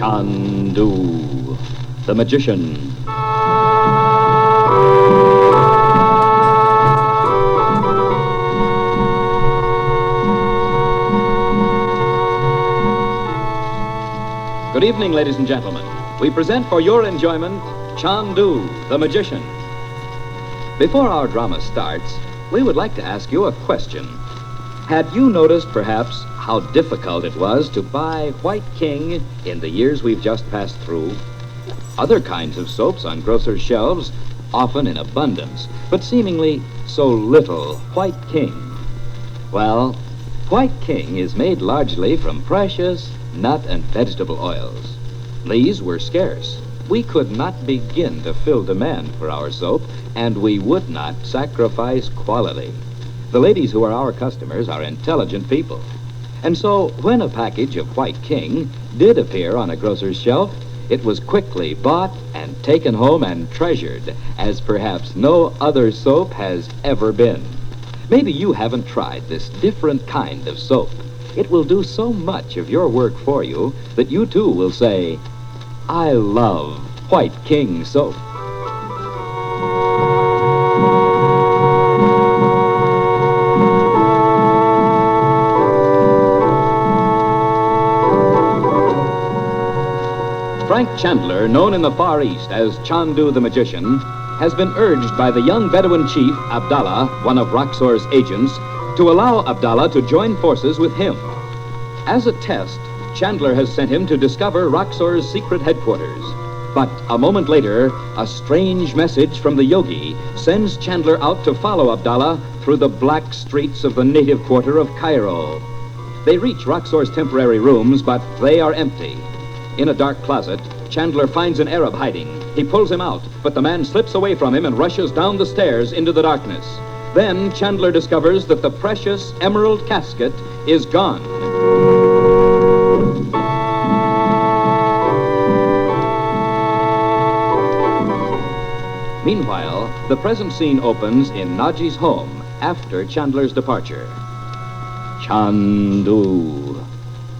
Chandu the Magician. Good evening, ladies and gentlemen. We present for your enjoyment Chandu the Magician. Before our drama starts, we would like to ask you a question. Had you noticed, perhaps, how difficult it was to buy White King in the years we've just passed through? Other kinds of soaps on grocers' shelves, often in abundance, but seemingly so little White King. Well, White King is made largely from precious nut and vegetable oils. These were scarce. We could not begin to fill demand for our soap, and we would not sacrifice quality. The ladies who are our customers are intelligent people. And so, when a package of White King did appear on a grocer's shelf, it was quickly bought and taken home and treasured as perhaps no other soap has ever been. Maybe you haven't tried this different kind of soap. It will do so much of your work for you that you too will say, I love White King soap. Frank Chandler, known in the Far East as Chandu the Magician, has been urged by the young Bedouin chief, Abdallah, one of Roxor's agents, to allow Abdallah to join forces with him. As a test, Chandler has sent him to discover Roxor's secret headquarters. But a moment later, a strange message from the yogi sends Chandler out to follow Abdallah through the black streets of the native quarter of Cairo. They reach Roxor's temporary rooms, but they are empty. In a dark closet, Chandler finds an Arab hiding. He pulls him out, but the man slips away from him and rushes down the stairs into the darkness. Then Chandler discovers that the precious emerald casket is gone. Meanwhile, the present scene opens in Naji's home after Chandler's departure. Chandu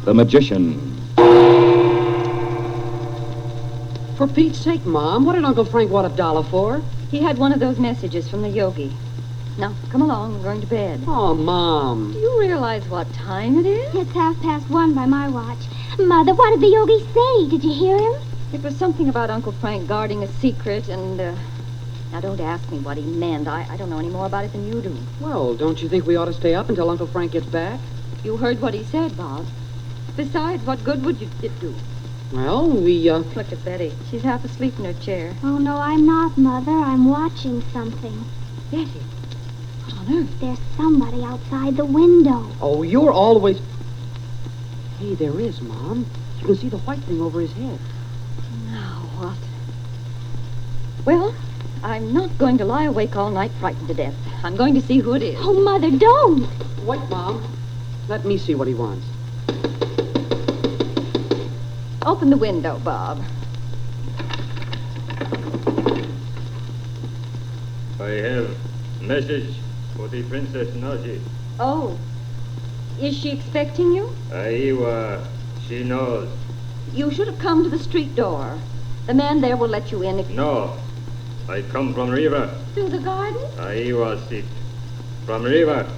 the Magician. For Pete's sake, Mom, what did Uncle Frank want Abdallah for? He had one of those messages from the yogi. Now, come along, we're going to bed. Oh, Mom. Do you realize what time it is? It's 1:30 by my watch. Mother, what did the yogi say? Did you hear him? It was something about Uncle Frank guarding a secret and, Now, don't ask me what he meant. I don't know any more about it than you do. Well, don't you think we ought to stay up until Uncle Frank gets back? You heard what he said, Bob. Besides, what good would it do? Well, Look at Betty. She's half asleep in her chair. Oh, no, I'm not, Mother. I'm watching something. Betty? What on earth? There's somebody outside the window. Oh, you're always... Hey, there is, Mom. You can see the white thing over his head. Now what? Well, I'm not going to lie awake all night frightened to death. I'm going to see who it is. Oh, Mother, don't. Wait, Mom. Let me see what he wants. Open the window, Bob. I have message for the Princess Naji. Oh. Is she expecting you? She knows. You should have come to the street door. The man there will let you in if you... No. I come from river. Through the garden? Sit. From river.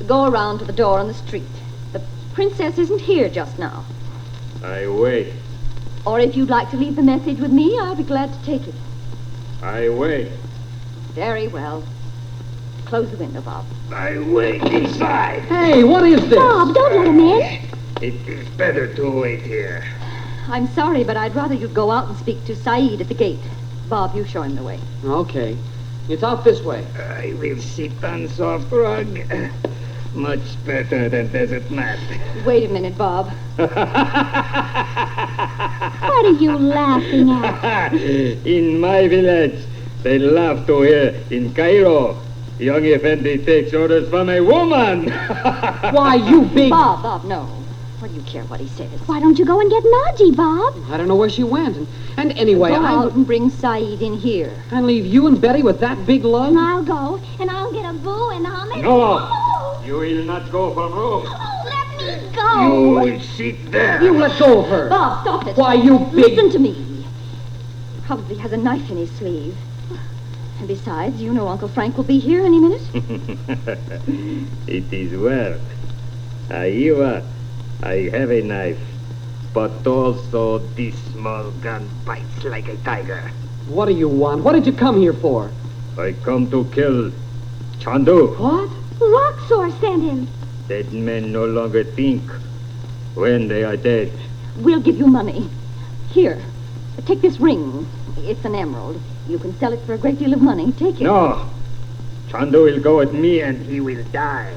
Go around to the door on the street. The princess isn't here just now. I wait. Or if you'd like to leave the message with me, I'll be glad to take it. I wait. Very well. Close the window, Bob. I wait inside. Hey, what is this? Bob, don't let him in. It is better to wait here. I'm sorry, but I'd rather you'd go out and speak to Saeed at the gate. Bob, you show him the way. Okay. It's out this way. I will sit on soft rug. Much better than desert mat. Wait a minute, Bob. What are you laughing at? In my village, they laugh to hear in Cairo. Young Effendi takes orders from a woman. Why, you big... Bob, no. What do you care what he says? Why don't you go and get Naji, Bob? I don't know where she went. And anyway, Go out and bring Saeed in here. And leave you and Betty with that big lug? And I'll go, and I'll get a boo and hummus. No. Oh, You will not go from room. let me go. will sit there. You let go of her. Bob, stop it. Why, you big... Listen to me. Probably has a knife in his sleeve. And besides, you know Uncle Frank will be here any minute. It is well. I have a knife, but also this small gun bites like a tiger. What do you want? What did you come here for? I come to kill Chandu. What? Roxor sent him. Dead men no longer think when they are dead. We'll give you money. Here, take this ring. It's an emerald. You can sell it for a great deal of money. Take it. No. Chandu will go with me and he will die.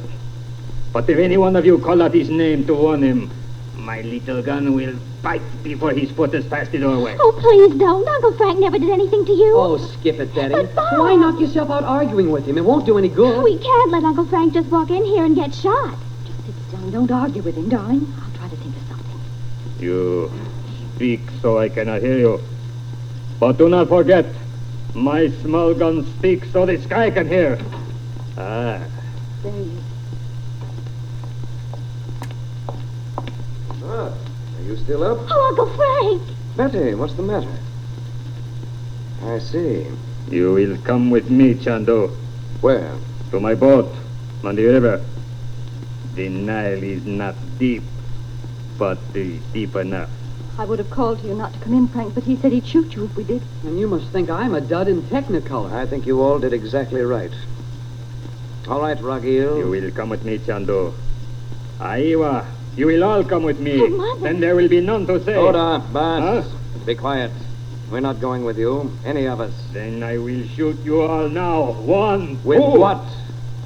But if any one of you call out his name to warn him, my little gun will bite before his foot has passed the doorway. Oh, please don't. Uncle Frank never did anything to you. Oh, skip it, Betty. But, Bob... Why knock yourself out arguing with him? It won't do any good. We can't let Uncle Frank just walk in here and get shot. Just sit still and don't argue with him, darling. I'll try to think of something. You speak so I cannot hear you. But do not forget, my small gun speaks so the sky can hear. Ah. There he is. Ah, are you still up? Oh, Uncle Frank. Betty, what's the matter? I see. You will come with me, Chandu, Where? to my boat on the river. The Nile is not deep, but deep enough. I would have called to you not to come in, Frank, but he said he'd shoot you if we did. And you must think I'm a dud in Technicolor. I think you all did exactly right. All right, Ragil. You will come with me, Chandu. Aiwa, you will all come with me. Oh, Mother. Then there will be none to say. Oda, Bas. Huh? Be quiet. We're not going with you, any of us. Then I will shoot you all now. One. With two. what?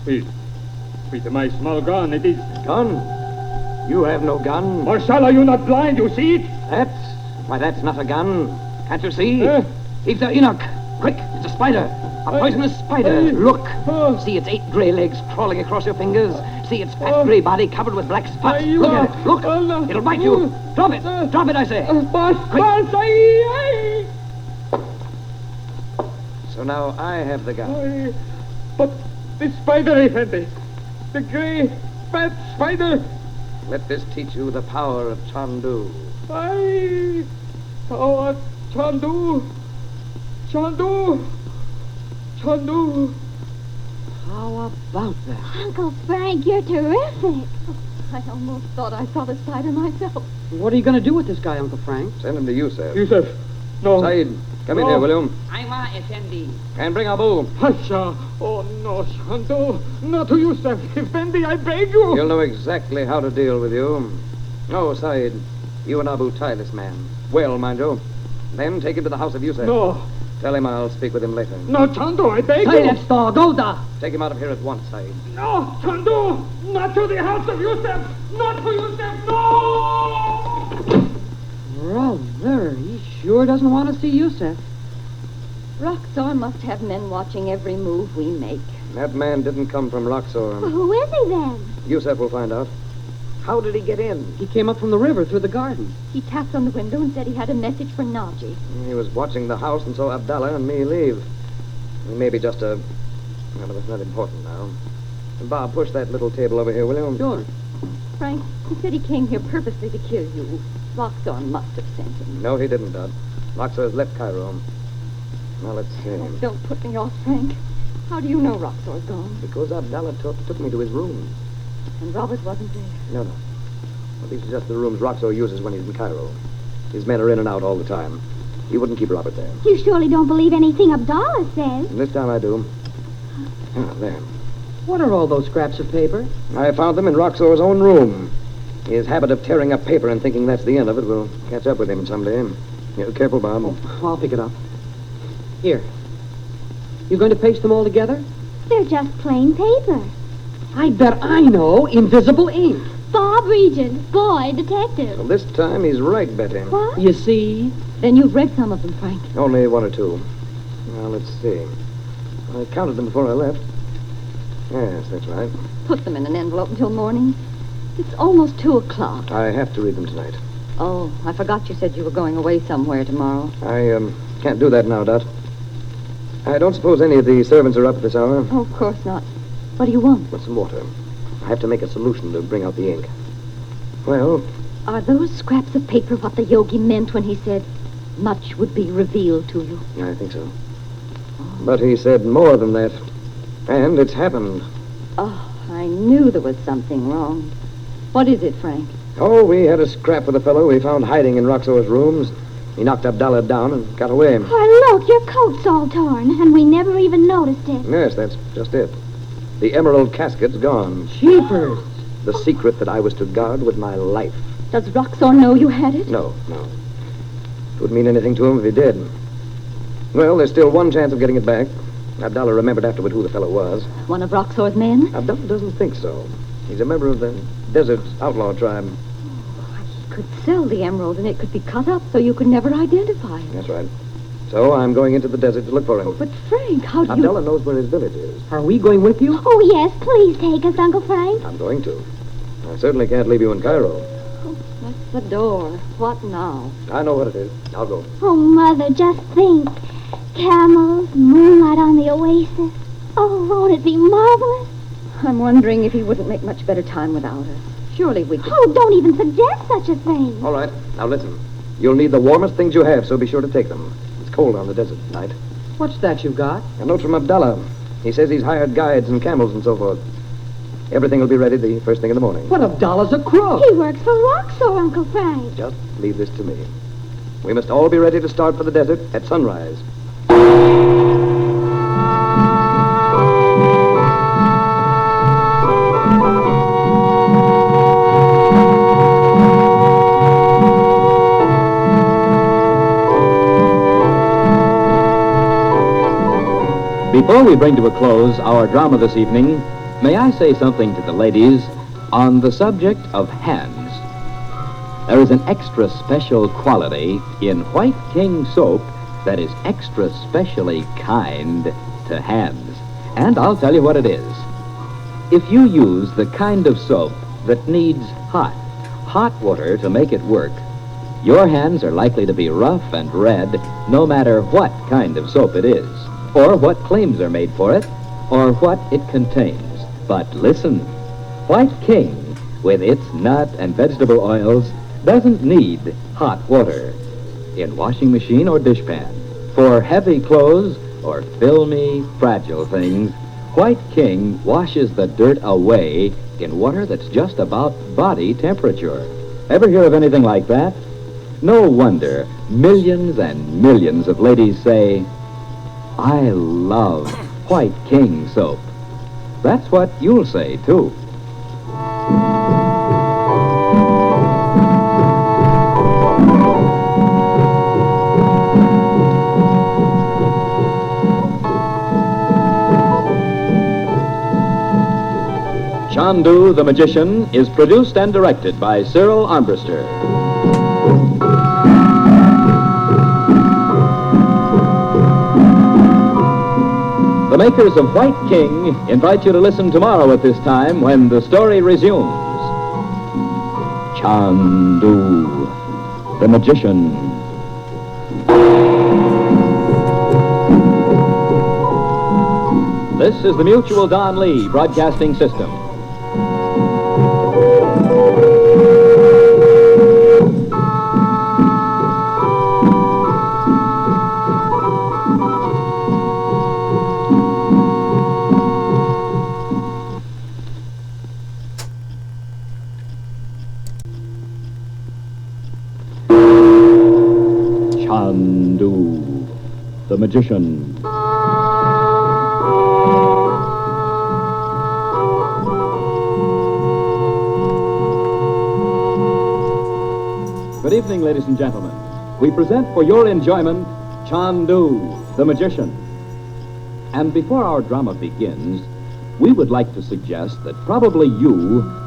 With my small gun, it is. Gun? You have no gun. Marshal, are you not blind? You see it? That's not a gun. Can't you see? It's a Enoch. Quick, it's a spider. A poisonous spider. Look. See its 8 gray legs crawling across your fingers. See its fat gray body covered with black spots. Look at it. Look. It'll bite you. Drop it. Drop it, I say. Quick. So now I have the gun. But the spider, Effendi. The gray, fat spider. Let this teach you the power of Chandu. Chandu. How about that? Uncle Frank, you're terrific. I almost thought I saw the spider myself. What are you going to do with this guy, Uncle Frank? Send him to Yusef. Yusef. No. Said, come in here, will you? Aiwa, Effendi. And bring Abu. Hasha. Oh, no, Chandu. Not to Yusef. Effendi, I beg you. He'll know exactly how to deal with you. Oh, Said, you and Abu tie this man. Well, mind you. Then take him to the house of Yusef. No. Tell him I'll speak with him later. No, Chandu, I beg you. Silence, dog. Goda. Take him out of here at once, Said. No, Chandu. Not to the house of Yusef. Not to Yusef. No. Brother, he sure doesn't want to see Yusef. Roxor must have men watching every move we make. That man didn't come from Roxor. Well, who is he then? Yusef will find out. How did he get in? He came up from the river through the garden. He tapped on the window and said he had a message for Naji. He was watching the house and saw Abdallah and me leave. He may be just a... Well, it's not important now. Bob, push that little table over here, will you? Sure. Frank, he said he came here purposely to kill you. Roxor must have sent him. No, he didn't, Dot. Roxor has left Cairo. Now, let's see. Oh, don't put me off, Frank. How do you know Roxor's gone? Because Abdallah took me to his room. And Robert wasn't there. No. Well, these are just the rooms Roxor uses when he's in Cairo. His men are in and out all the time. He wouldn't keep Robert there. You surely don't believe anything Abdallah says. And this time I do. Ah, there. What are all those scraps of paper? I found them in Roxor's own room. His habit of tearing up paper and thinking that's the end of it will catch up with him someday. Yeah, careful, Bob. Oh, I'll pick it up. Here. You going to paste them all together? They're just plain paper. I bet I know. Invisible ink. Bob Reagent, boy detective. Well, this time he's right, Betty. What? You see? Then you've read some of them, Frank. Only one or two. Now, let's see. I counted them before I left. Yes, that's right. Put them in an envelope until morning. It's almost 2 o'clock. I have to read them tonight. Oh, I forgot you said you were going away somewhere tomorrow. I can't do that now, Dot. I don't suppose any of the servants are up at this hour. Oh, of course not. What do you want? Want some water. I have to make a solution to bring out the ink. Well, Are those scraps of paper what the yogi meant when he said, much would be revealed to you? I think so. But he said more than that. And it's happened. Oh, I knew there was something wrong. What is it, Frank? Oh, we had a scrap with a fellow we found hiding in Roxo's rooms. He knocked Abdallah down and got away. Why, look, your coat's all torn, and we never even noticed it. Yes, that's just it. The emerald casket's gone. Jeepers. The secret that I was to guard with my life. Does Roxor know you had it? No. It wouldn't mean anything to him if he did. Well, there's still one chance of getting it back. Abdallah remembered afterward who the fellow was. One of Roxor's men? Abdallah doesn't think so. He's a member of the desert outlaw tribe. He could sell the emerald and it could be cut up so you could never identify it. That's right. So I'm going into the desert to look for him. But Frank, how do you... Abdallah knows where his village is. Are we going with you? Oh, yes, please take us, Uncle Frank. I'm going to. I certainly can't leave you in Cairo. That's the door. What now? I know what it is. I'll go. Oh, Mother, just think. Camels, moonlight on the oasis. Oh, won't it be marvelous? I'm wondering if he wouldn't make much better time without us. Surely we could... Oh, don't even suggest such a thing. All right. Now listen. You'll need the warmest things you have, so be sure to take them. It's cold on the desert tonight. What's that you've got? A note from Abdallah. He says he's hired guides and camels and so forth. Everything will be ready the first thing in the morning. What if Dollah's a crook? He works for Roxor, Uncle Frank. Just leave this to me. We must all be ready to start for the desert at sunrise. Before we bring to a close our drama this evening, may I say something to the ladies on the subject of hands. There is an extra special quality in White King soap that is extra specially kind to hands. And I'll tell you what it is. If you use the kind of soap that needs hot water to make it work, your hands are likely to be rough and red no matter what kind of soap it is, or what claims are made for it, or what it contains. But listen, White King, with its nut and vegetable oils, doesn't need hot water in washing machine or dishpan. For heavy clothes or filmy, fragile things, White King washes the dirt away in water that's just about body temperature. Ever hear of anything like that? No wonder millions and millions of ladies say, I love White King soap. That's what you'll say, too. Chandu the Magician is produced and directed by Cyril Armbruster. The makers of White King invite you to listen tomorrow at this time when the story resumes. Chandu the Magician. This is the Mutual Don Lee Broadcasting System. Chandu the Magician. Good evening, ladies and gentlemen. We present for your enjoyment Chandu the Magician. And before our drama begins, we would like to suggest that probably you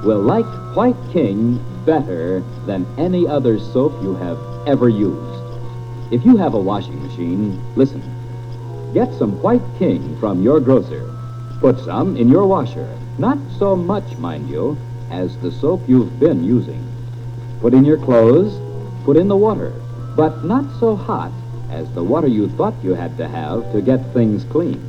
will like White King better than any other soap you have ever used. If you have a washing machine, listen. Get some White King from your grocer. Put some in your washer. Not so much, mind you, as the soap you've been using. Put in your clothes, put in the water, but not so hot as the water you thought you had to have to get things clean.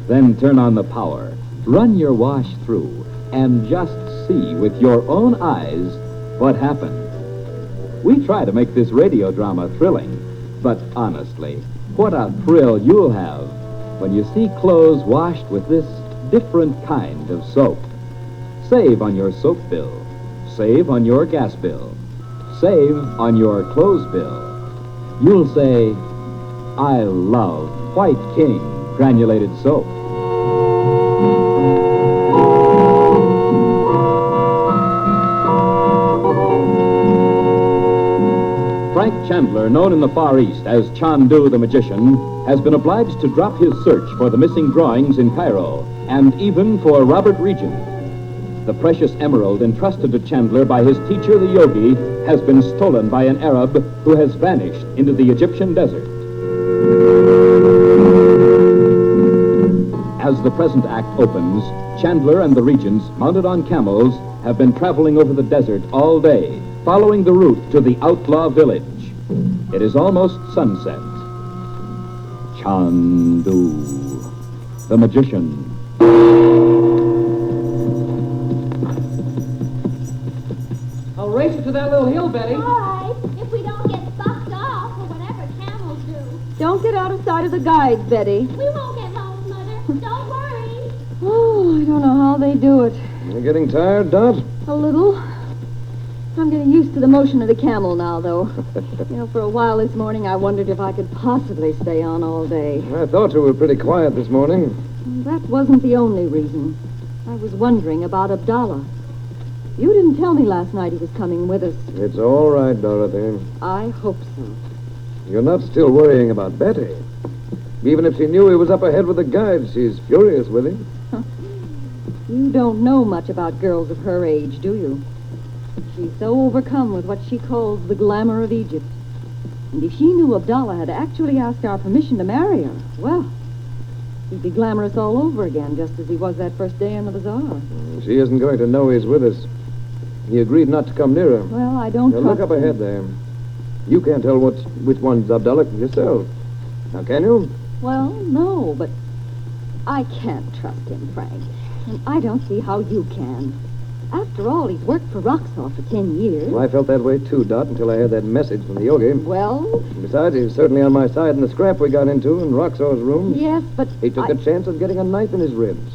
Then turn on the power, run your wash through, and just see with your own eyes What happened? We try to make this radio drama thrilling, but honestly, what a thrill you'll have when you see clothes washed with this different kind of soap. Save on your soap bill. Save on your gas bill. Save on your clothes bill. You'll say, I love White King granulated soap. Frank Chandler, known in the Far East as Chandu the Magician, has been obliged to drop his search for the missing drawings in Cairo, and even for Robert Reagent. The precious emerald entrusted to Chandler by his teacher, the yogi, has been stolen by an Arab who has vanished into the Egyptian desert. As the present act opens, Chandler and the Regents, mounted on camels, have been traveling over the desert all day, following the route to the outlaw village. It is almost sunset. Chandu, the magician. I'll race you to that little hill, Betty. All right, if we don't get bucked off or whatever camels do. Don't get out of sight of the guides, Betty. We won't get lost, Mother. Don't worry. Oh, I don't know how they do it. You getting tired, Dot? A little. I'm getting used to the motion of the camel now, though. For a while this morning, I wondered if I could possibly stay on all day. I thought you were pretty quiet this morning. That wasn't the only reason. I was wondering about Abdallah. You didn't tell me last night he was coming with us. It's all right, Dorothy. I hope so. You're not still worrying about Betty. Even if she knew he was up ahead with the guides, she's furious with him. You don't know much about girls of her age, do you? She's so overcome with what she calls the glamour of Egypt. And if she knew Abdallah had actually asked our permission to marry her, well, he'd be glamorous all over again, just as he was that first day in the bazaar. She isn't going to know he's with us. He agreed not to come near her. Well, I don't Now, trust look up ahead there. You can't tell which one's Abdallah yourself. Now, can you? Well, no, but I can't trust him, Frank. And I don't see how you can. After all, he's worked for Roxor for 10 years. Well, I felt that way too, Dot, until I heard that message from the yogi. Well, Besides, he was certainly on my side in the scrap we got into in Roxor's room. yes, but He took a chance of getting a knife in his ribs.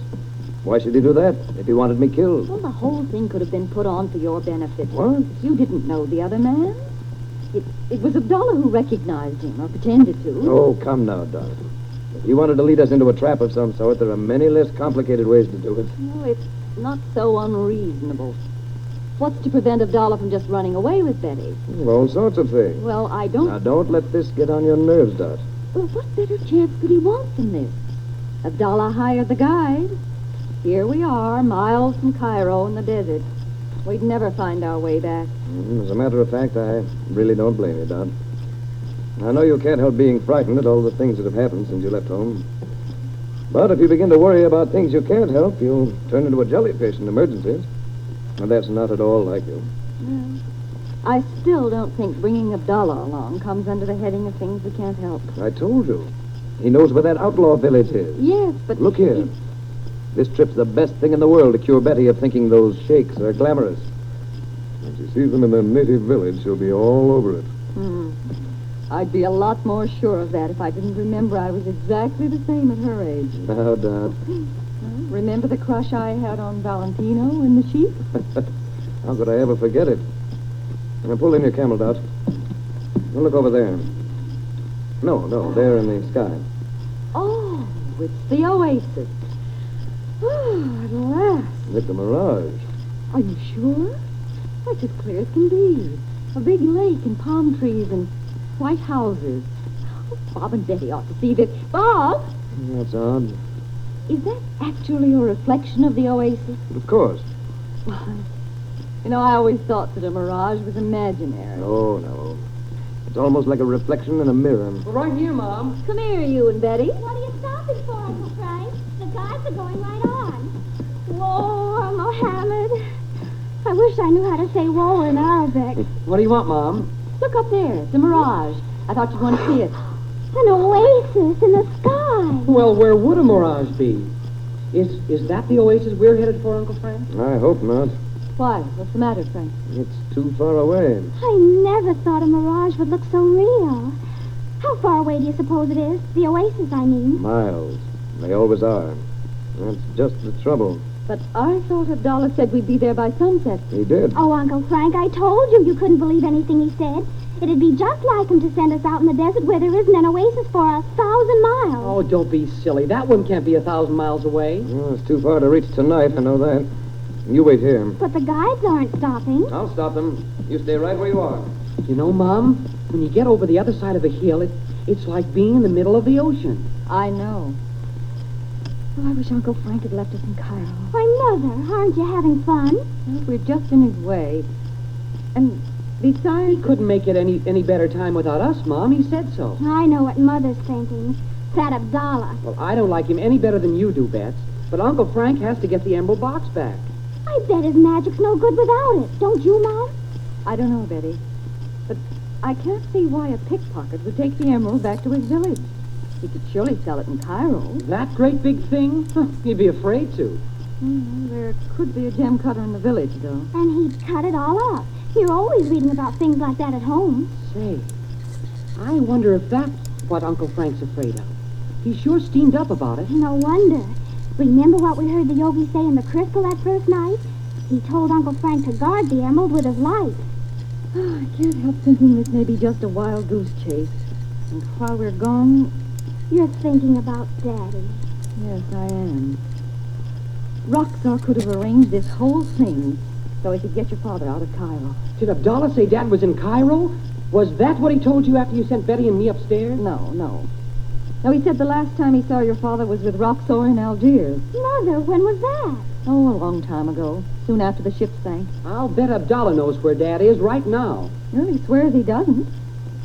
Why should he do that if he wanted me killed? Well, the whole thing could have been put on for your benefit. What? You didn't know the other man. It was Abdallah who recognized him, or pretended to. Oh, come now, Dot. If you wanted to lead us into a trap of some sort, there are many less complicated ways to do it. Well, it's not so unreasonable. What's to prevent Abdallah from just running away with Betty? All sorts of things. Well, I don't... Now, don't let this get on your nerves, Dot. Well, what better chance could he want than this? Abdallah hired the guide. Here we are, miles from Cairo in the desert. We'd never find our way back. As a matter of fact, I really don't blame you, Dot. I know you can't help being frightened at all the things that have happened since you left home. But if you begin to worry about things you can't help, you'll turn into a jellyfish in emergencies. And that's not at all like you. Well, I still don't think bringing Abdallah along comes under the heading of things we can't help. I told you. He knows where that outlaw village is. Yes, but... Look here. This trip's the best thing in the world to cure Betty of thinking those sheiks are glamorous. When she sees them in their native village, she'll be all over it. I'd be a lot more sure of that if I didn't remember I was exactly the same at her age. Now, Dot. Remember the crush I had on Valentino in the sheep? How could I ever forget it? Now, pull in your camel, Dot. Now, look over there. No, there in the sky. Oh, it's the oasis. Oh, at last. It's a mirage. Are you sure? That's as clear as can be. A big lake and palm trees and white houses. Oh, Bob and Betty ought to see this. Bob! That's odd. Is that actually a reflection of the oasis? Of course. Well, I always thought that a mirage was imaginary. Oh, no. It's almost like a reflection in a mirror. We're right here, Mom. Come here, you and Betty. What are you stopping for, Uncle Frank? The guys are going right on. Whoa, Mohammed. I wish I knew how to say whoa in Arabic. What do you want, Mom? Look up there. It's a mirage. I thought you'd want to see it. An oasis in the sky. Well, where would a mirage be? Is that the oasis we're headed for, Uncle Frank? I hope not. Why? What's the matter, Frank? It's too far away. I never thought a mirage would look so real. How far away do you suppose it is? The oasis, I mean. Miles. They always are. That's just the trouble. But I thought Abdallah said we'd be there by sunset. He did. Oh, Uncle Frank, I told you couldn't believe anything he said. It'd be just like him to send us out in the desert where there isn't an oasis for 1,000 miles. Oh, don't be silly. That one can't be 1,000 miles away. Well, it's too far to reach tonight, I know that. You wait here. But the guides aren't stopping. I'll stop them. You stay right where you are. You know, Mom, when you get over the other side of the hill, it's like being in the middle of the ocean. I know. Oh, I wish Uncle Frank had left us in Cairo. Why, Mother, aren't you having fun? Well, we're just in his way. And besides... He couldn't make it any better time without us, Mom. He said so. I know what Mother's thinking. That Abdallah. Well, I don't like him any better than you do, Bets. But Uncle Frank has to get the emerald box back. I bet his magic's no good without it. Don't you, Mom? I don't know, Betty. But I can't see why a pickpocket would take the emerald back to his village. He could surely sell it in Cairo. That great big thing? He'd be afraid to. There could be a gem cutter in the village, though. And he'd cut it all up. You're always reading about things like that at home. Say, I wonder if that's what Uncle Frank's afraid of. He sure steamed up about it. No wonder. Remember what we heard the yogi say in the crystal that first night? He told Uncle Frank to guard the emerald with his life. I can't help thinking this may be just a wild goose chase. And while we're gone... You're thinking about Daddy. Yes, I am. Roxar could have arranged this whole thing so he could get your father out of Cairo. Did Abdallah say Dad was in Cairo? Was that what he told you after you sent Betty and me upstairs? No. No, he said the last time he saw your father was with Roxor in Algiers. Mother, when was that? Oh, a long time ago. Soon after the ship sank. I'll bet Abdallah knows where Dad is right now. Well, he swears he doesn't.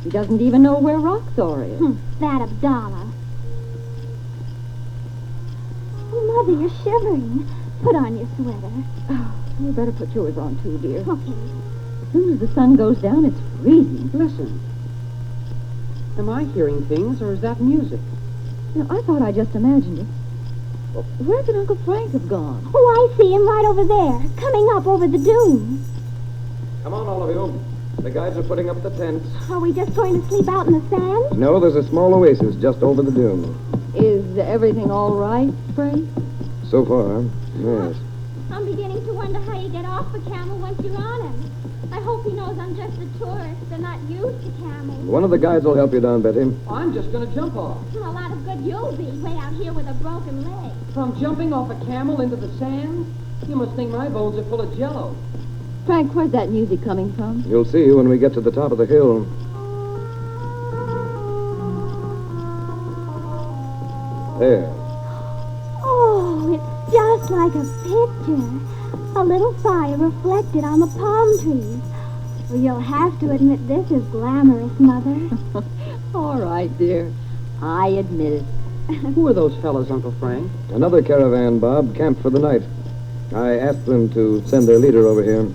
He doesn't even know where Roxor is. That Abdallah. Oh, Mother, you're shivering. Put on your sweater. Oh, you better put yours on, too, dear. Okay. As soon as the sun goes down, it's freezing. Listen. Am I hearing things, or is that music? You know, I thought I just imagined it. Well, where could Uncle Frank have gone? Oh, I see him right over there, coming up over the dune. Come on, all of you. The guys are putting up the tents. Are we just going to sleep out in the sand? No, there's a small oasis just over the dune. Is everything all right, Frank? So far, yes. I'm beginning to wonder how you get off the camel once you're on him. I hope he knows I'm just a tourist and not used to camels. One of the guides will help you down, Betty. I'm just going to jump off. A lot of good you'll be way out here with a broken leg. From jumping off a camel into the sand? You must think my bones are full of jello. Frank, where's that music coming from? You'll see when we get to the top of the hill. There. Oh, it's just like a picture. A little fire reflected on the palm trees. Well, you'll have to admit this is glamorous, Mother. All right, dear. I admit it. Who are those fellows, Uncle Frank? Another caravan, Bob, camped for the night. I asked them to send their leader over here.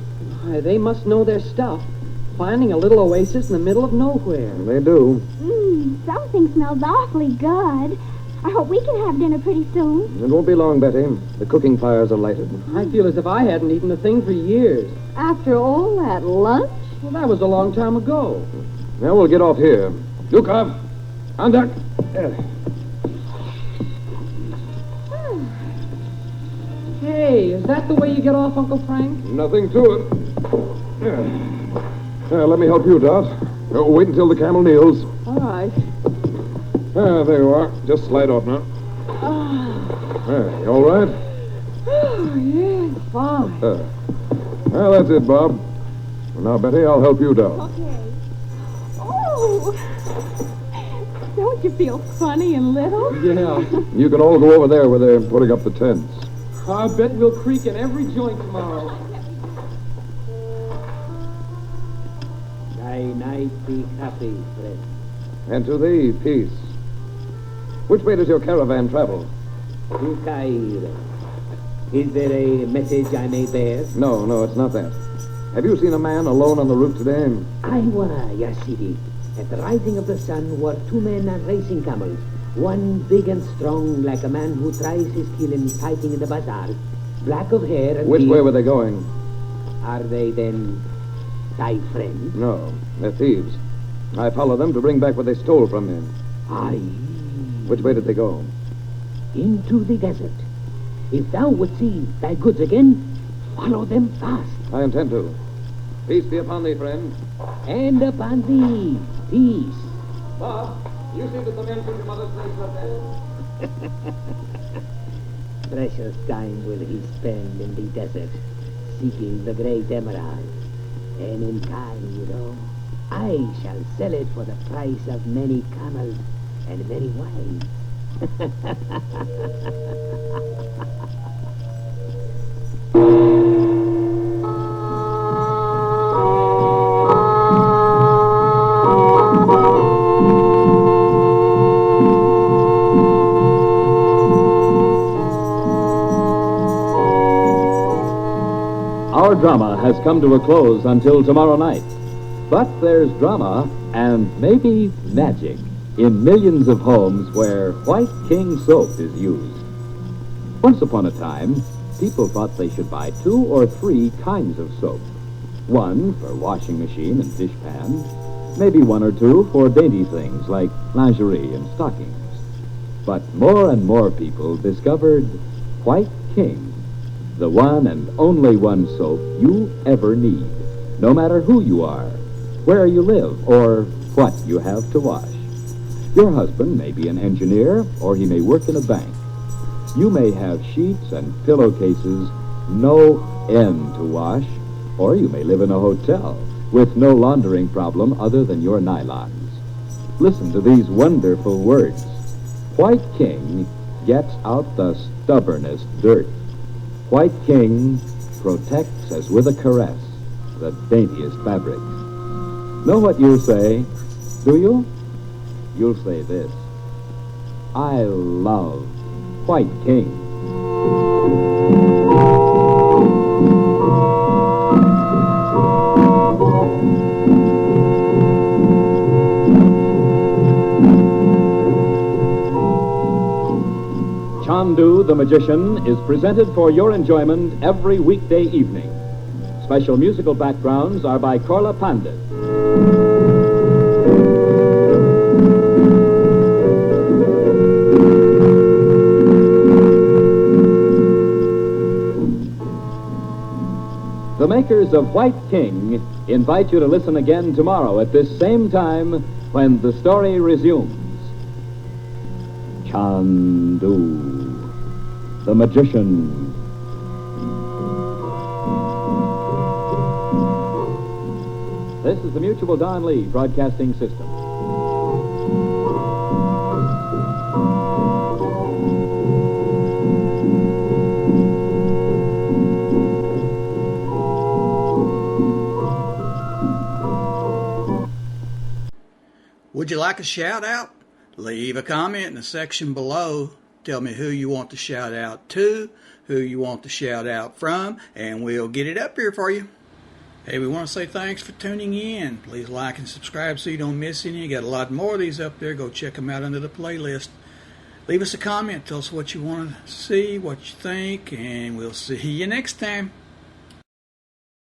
They must know their stuff. Finding a little oasis in the middle of nowhere. They do. Something smells awfully good. I hope we can have dinner pretty soon. It won't be long, Betty. The cooking fires are lighted. I feel as if I hadn't eaten a thing for years. After all that lunch? Well, that was a long time ago. Now we'll get off here. Yukov, on deck. Hey, is that the way you get off, Uncle Frank? Nothing to it. Let me help you, Dot. Wait until the camel kneels. All right. There you are. Just slide off now. You all right? Oh, yeah, fine. Well, that's it, Bob. Now, Betty, I'll help you down. Okay. Oh! Don't you feel funny and little? Yeah. You can all go over there where they're putting up the tents. I bet we'll creak in every joint tomorrow. Thy night be happy, friend. And to thee, peace. Which way does your caravan travel? To Cairo. Is there a message I may bear? No, it's not that. Have you seen a man alone on the route today? Iowa, Yasidi. At the rising of the sun were two men on racing camels. One big and strong, like a man who tries his skill in fighting in the bazaar. Black of hair and Which beard. way were they going? Are they then thy friends? No, they're thieves. I follow them to bring back what they stole from me. Aye. Which way did they go? Into the desert. If thou would see thy goods again, follow them fast. I intend to. Peace be upon thee, friend. And upon thee, peace. Bob, you see that the men from your mother's place are dead. Precious time will he spend in the desert, seeking the great emerald. And in time, I shall sell it for the price of many camels and many wives. Our drama has come to a close until tomorrow night. But there's drama and maybe magic in millions of homes where White King soap is used. Once upon a time, people thought they should buy 2 or 3 kinds of soap. One for washing machine and dishpan, maybe 1 or 2 for dainty things like lingerie and stockings. But more and more people discovered White King, the one and only one soap you ever need, no matter who you are, where you live, or what you have to wash. Your husband may be an engineer, or he may work in a bank. You may have sheets and pillowcases no end to wash, or you may live in a hotel with no laundering problem other than your nylons. Listen to these wonderful words. White King gets out the stubbornest dirt. White King protects as with a caress the daintiest fabric. Know what you'll say, do you? You'll say this: I love White King. Chandu the Magician is presented for your enjoyment every weekday evening. Special musical backgrounds are by Korla Pandit. The makers of White King invite you to listen again tomorrow at this same time when the story resumes. Chandu the Magician. This is the Mutual Don Lee Broadcasting System. Would you like a shout out? Leave a comment in the section below. Tell me who you want to shout out to, who you want to shout out from, and we'll get it up here for you. Hey, we want to say thanks for tuning in. Please like and subscribe so you don't miss any. You got a lot more of these up there. Go check them out under the playlist. Leave us a comment. Tell us what you want to see, what you think, and we'll see you next time.